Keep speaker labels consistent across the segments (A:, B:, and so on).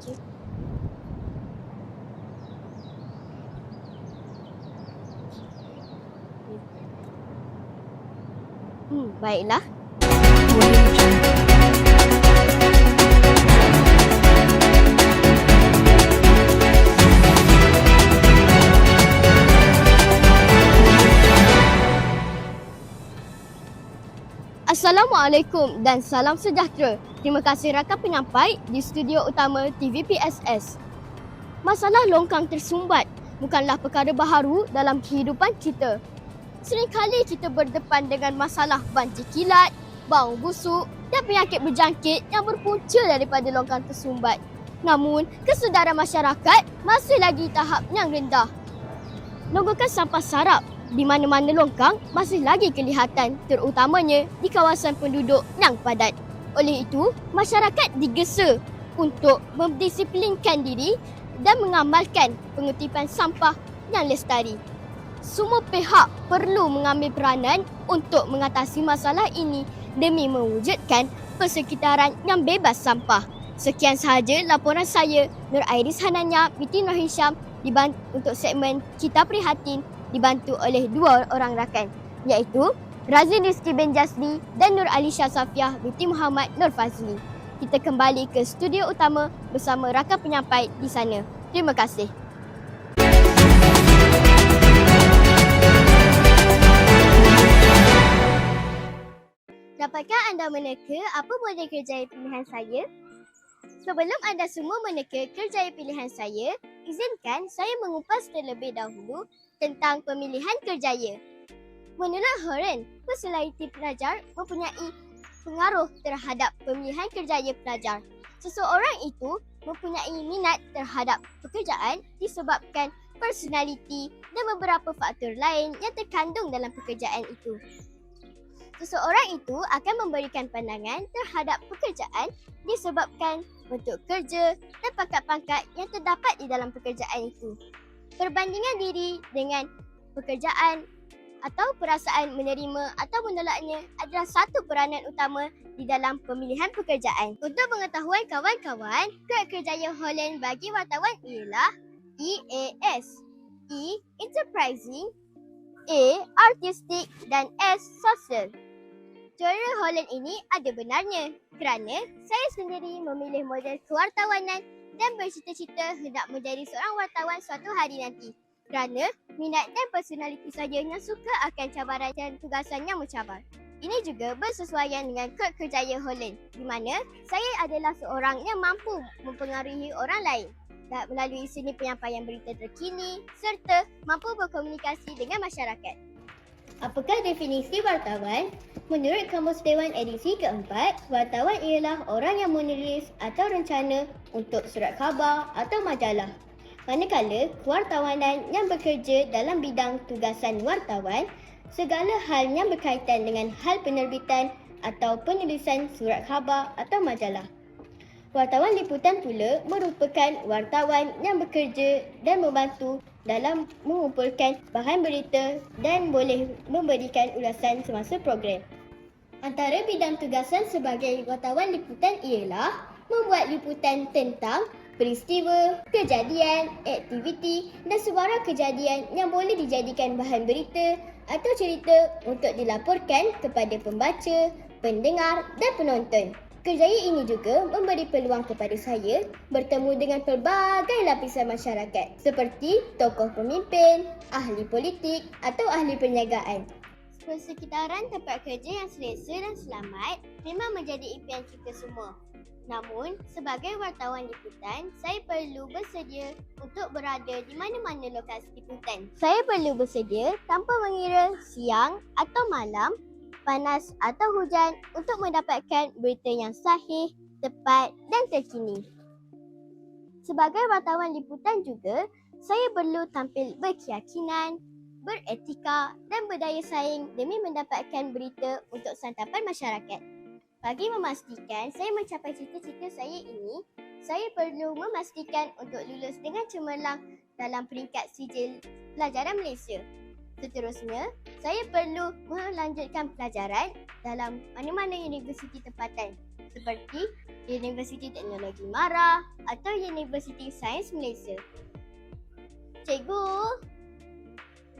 A: Okey. Baiklah. Assalamualaikum dan salam sejahtera. Terima kasih rakan penyampai di studio utama TVPSS. Masalah longkang tersumbat bukanlah perkara baharu dalam kehidupan kita. Seringkali kita berdepan dengan masalah banjir kilat, bau busuk dan penyakit berjangkit yang berpunca daripada longkang tersumbat. Namun, kesedaran masyarakat masih lagi tahap yang rendah. Longgokan sampah sarap di mana-mana longkang masih lagi kelihatan, terutamanya di kawasan penduduk yang padat. Oleh itu, masyarakat digesa untuk mendisiplinkan diri dan mengamalkan pengutipan sampah yang lestari. Semua pihak perlu mengambil peranan untuk mengatasi masalah ini demi mewujudkan persekitaran yang bebas sampah. Sekian sahaja laporan saya, Nur Airis Hananya binti Nur Hisham, untuk segmen Kita Prihatin, dibantu oleh dua orang rakan, iaitu Razin Rizki bin Jasli dan Nur Alisha Safiah binti Muhammad Nur Fazli. Kita kembali ke studio utama bersama rakan penyampai di sana. Terima kasih. Dapatkah anda meneka apa model kerjaya pilihan saya? Sebelum anda semua meneka kerjaya pilihan saya, izinkan saya mengupas terlebih dahulu tentang pemilihan kerjaya. Menurut Horan, personaliti pelajar mempunyai pengaruh terhadap pemilihan kerjaya pelajar. Seseorang itu mempunyai minat terhadap pekerjaan disebabkan personaliti dan beberapa faktor lain yang terkandung dalam pekerjaan itu. Seseorang itu akan memberikan pandangan terhadap pekerjaan disebabkan bentuk kerja dan pangkat-pangkat yang terdapat di dalam pekerjaan itu. Perbandingan diri dengan pekerjaan atau perasaan menerima atau menolaknya adalah satu peranan utama di dalam pemilihan pekerjaan. Untuk pengetahuan kawan-kawan, kad kerjaya Holland bagi wartawan ialah EAS. E. Enterprising, A. Artistic dan S. Social. Teori Holland ini ada benarnya kerana saya sendiri memilih model kewartawanan dan bercita-cita hendak menjadi seorang wartawan suatu hari nanti. Kerana minat dan personaliti saya yang suka akan cabaran dan tugasan yang mencabar. Ini juga bersesuaian dengan kod kerjaya Holland, di mana saya adalah seorang yang mampu mempengaruhi orang lain dan melalui seni penyampaian berita terkini serta mampu berkomunikasi dengan masyarakat. Apakah definisi wartawan? Menurut Kamus Dewan edisi keempat, wartawan ialah orang yang menulis atau rencana untuk surat khabar atau majalah. Manakala kewartawanan yang bekerja dalam bidang tugasan wartawan, segala hal yang berkaitan dengan hal penerbitan atau penulisan surat khabar atau majalah. Wartawan liputan pula merupakan wartawan yang bekerja dan membantu dalam mengumpulkan bahan berita dan boleh memberikan ulasan semasa program. Antara bidang tugasan sebagai wartawan liputan ialah membuat liputan tentang peristiwa, kejadian, aktiviti dan sebarang kejadian yang boleh dijadikan bahan berita atau cerita untuk dilaporkan kepada pembaca, pendengar dan penonton. Kerjaya ini juga memberi peluang kepada saya bertemu dengan pelbagai lapisan masyarakat seperti tokoh pemimpin, ahli politik atau ahli perniagaan. Persekitaran tempat kerja yang selesa dan selamat memang menjadi impian kita semua. Namun, sebagai wartawan liputan, saya perlu bersedia untuk berada di mana-mana lokasi liputan. Saya perlu bersedia tanpa mengira siang atau malam, panas atau hujan untuk mendapatkan berita yang sahih, tepat dan terkini. Sebagai wartawan liputan juga, saya perlu tampil berkeyakinan, beretika dan berdaya saing demi mendapatkan berita untuk santapan masyarakat. Bagi memastikan saya mencapai cita-cita saya ini, saya perlu memastikan untuk lulus dengan cemerlang dalam peringkat sijil pelajaran Malaysia. Seterusnya, saya perlu melanjutkan pelajaran dalam mana-mana universiti tempatan seperti Universiti Teknologi Mara atau Universiti Sains Malaysia. Cikgu,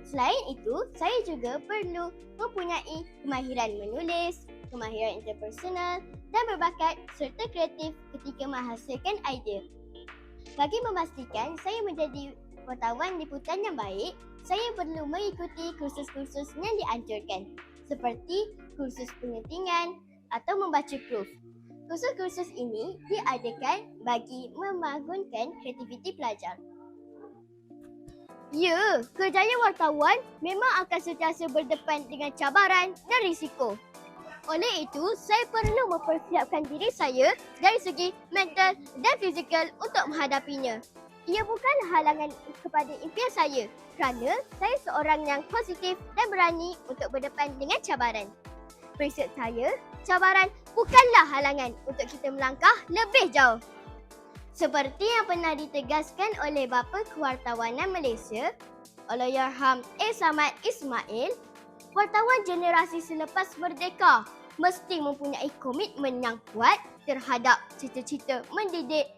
A: selain itu, saya juga perlu mempunyai kemahiran menulis, kemahiran interpersonal dan berbakat serta kreatif ketika menghasilkan idea. Bagi memastikan saya menjadi wartawan liputan yang baik, saya perlu mengikuti kursus-kursus yang dianjurkan seperti kursus pengetingan atau membaca proof. Kursus-kursus ini diadakan bagi membangunkan kreativiti pelajar. Ya, kerjaya wartawan memang akan sentiasa berdepan dengan cabaran dan risiko. Oleh itu, saya perlu mempersiapkan diri saya dari segi mental dan fizikal untuk menghadapinya. Ia bukan halangan kepada impian saya kerana saya seorang yang positif dan berani untuk berdepan dengan cabaran. Prinsip saya, cabaran bukanlah halangan untuk kita melangkah lebih jauh. Seperti yang pernah ditegaskan oleh Bapa Kewartawanan Malaysia, Allahyarham Samad Ismail, wartawan generasi selepas merdeka mesti mempunyai komitmen yang kuat terhadap cita-cita mendidik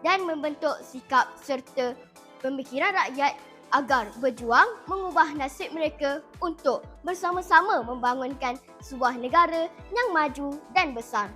A: dan membentuk sikap serta pemikiran rakyat agar berjuang mengubah nasib mereka untuk bersama-sama membangunkan sebuah negara yang maju dan besar.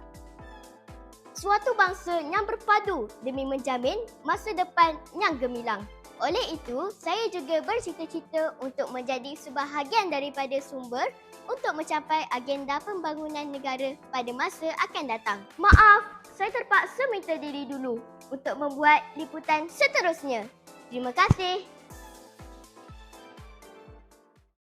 A: Suatu bangsa yang berpadu demi menjamin masa depan yang gemilang. Oleh itu, saya juga bercita-cita untuk menjadi sebahagian daripada sumber untuk mencapai agenda pembangunan negara pada masa akan datang. Maaf, saya terpaksa minta diri dulu untuk membuat liputan seterusnya. Terima kasih.